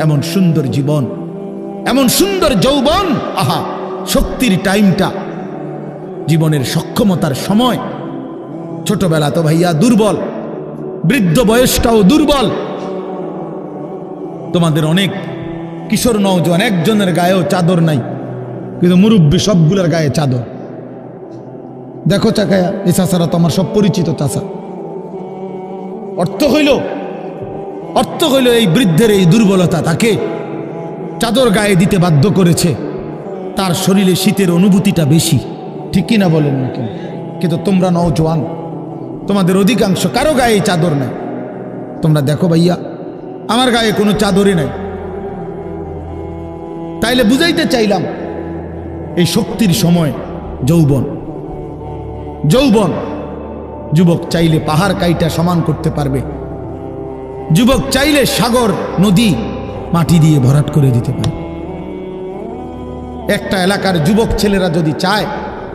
এমন সুন্দর জীবন, এমন সুন্দর যৌবন, আহা শক্তির টাইমটা, জীবনের সক্ষমতার সময়। ছোটবেলা তো ভাইয়া দুর্বল, বৃদ্ধ বয়সটাও দুর্বল। তোমাদের অনেক কিশোর নওজোয়ান একজনের গায়েও চাদর নাই, কিন্তু মুরব্বী সবগুলোর গায়ে চাদর। দেখো চাকায়া, এই চাচারা তো আমার সব পরিচিত চাচা। অর্থ হইল এই বৃদ্ধের এই দুর্বলতা তাকে চাদর গায়ে দিতে বাধ্য করেছে। তার শরীরে শীতের অনুভূতিটা বেশি, ঠিক কিনা বলেন না কেন? কিন্তু তোমরা নওজোয়ান, তোমাদের অধিকাংশ কারো গায়ে চাদর নাই। তোমরা দেখো ভাইয়া, আমার গায়ে কোনো চাদরই নাই। তাইলে বুঝাইতে চাইলাম, এই শক্তির সময় যৌবন। যুবক চাইলে পাহাড় কাইটা সমান করতে পারবে, যুবক চাইলে সাগর নদী মাটি দিয়ে ভরাট করে দিতে পারে। একটা এলাকার যুবক ছেলেরা যদি চায়